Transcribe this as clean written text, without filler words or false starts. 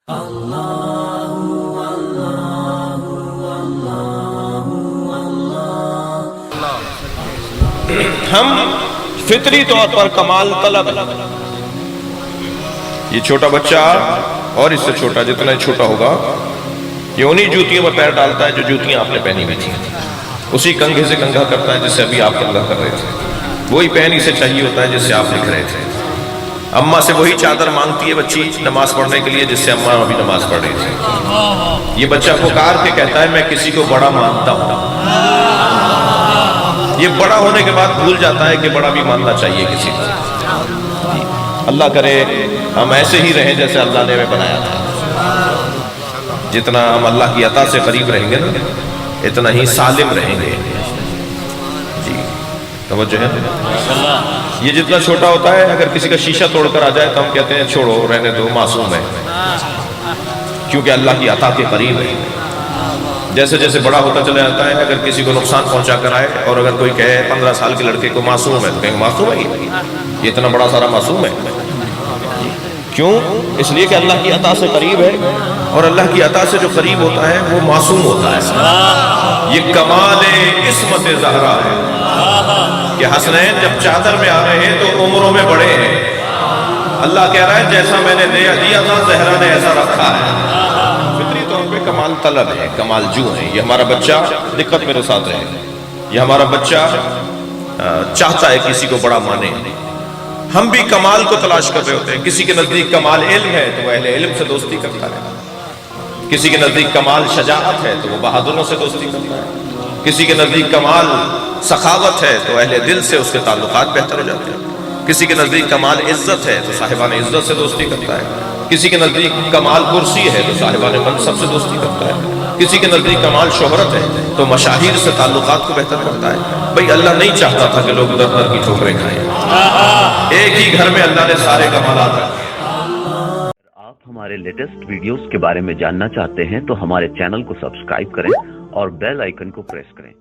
ہم فطری طور پر کمال طلب ہے۔ یہ چھوٹا بچہ اور اس سے چھوٹا جتنا چھوٹا ہوگا یہ انہی جوتیوں میں پیر ڈالتا ہے جو جوتیاں آپ نے پہنی ہوئی تھیں، اسی کنگھے سے کنگھا کرتا ہے جس سے ابھی آپ کنگھا کر رہے تھے، وہی پین اسے چاہیے ہوتا ہے جس سے آپ لکھ رہے تھے، اماں سے وہی چادر مانگتی ہے بچی نماز پڑھنے کے لیے جس سے اماں ابھی نماز پڑھ رہی تھی۔ یہ بچہ پکار کے کہتا ہے میں کسی کو بڑا مانتا ہوں، یہ بڑا ہونے کے بعد بھول جاتا ہے کہ بڑا بھی ماننا چاہیے کسی کو۔ اللہ کرے ہم ایسے ہی رہیں جیسے اللہ نے ہمیں بنایا تھا، جتنا ہم اللہ کی عطا سے قریب رہیں گے نا اتنا ہی سالم رہیں گے۔ جی توجہ ہے، یہ جتنا چھوٹا ہوتا ہے اگر کسی کا شیشہ توڑ کر آ جائے تو ہم کہتے ہیں چھوڑو رہنے دو معصوم ہے، کیونکہ اللہ کی عطا کے قریب ہے۔ جیسے جیسے بڑا ہوتا چلا جاتا ہے اگر کسی کو نقصان پہنچا کر آئے اور اگر کوئی کہے 15 سال کے لڑکے کو معصوم ہے تو کہیں معصوم ہے یہ اتنا بڑا سارا معصوم ہے، کیوں؟ اس لیے کہ اللہ کی عطا سے قریب ہے، اور اللہ کی عطا سے جو قریب ہوتا ہے وہ معصوم ہوتا ہے۔ یہ کمال عصمت زہرا ہے کہ حسنین جب چادر میں آ رہے ہیں تو عمروں میں بڑے ہیں، اللہ کہہ رہا ہے جیسا میں نے دیا تھا زہرا نے ایسا رکھا ہے۔ فطری طور پہ کمال طلب ہے، کمال جو ہے۔ یہ ہمارا بچہ، دقت میرے ساتھ رہے، یہ ہمارا بچہ چاہتا ہے کسی کو بڑا مانے۔ ہم بھی کمال کو تلاش کر رہے ہوتے ہیں، کسی کے نزدیک کمال علم ہے تو وہ اہل علم سے دوستی کرتا ہے، کسی کے نزدیک کمال شجاعت ہے تو وہ بہادروں سے دوستی کرتا ہے، کسی کے نزدیک کمال سخاوت ہے تو اہل دل سے اس کے تعلقات بہتر ہو جاتے ہیں، کسی کے نزدیک کمال عزت ہے تو صاحبان عزت سے دوستی کرتا ہے، کسی کے نزدیک کمال کرسی ہے تو صاحبان منصب سے دوستی کرتا ہے، کسی کے نزدیک کمال شہرت ہے تو مشاہیر سے تعلقات کو بہتر کرتا ہے۔ بھئی اللہ نہیں چاہتا تھا کہ لوگ در در کی ٹھوکریں کھائیں، ایک ہی گھر میں اللہ نے سارے کمالات رکھے۔ آپ ہمارے لیٹسٹ ویڈیوز کے بارے میں جاننا چاہتے ہیں تو ہمارے چینل کو سبسکرائب کریں اور بیل آئیکن کو پریس کریں۔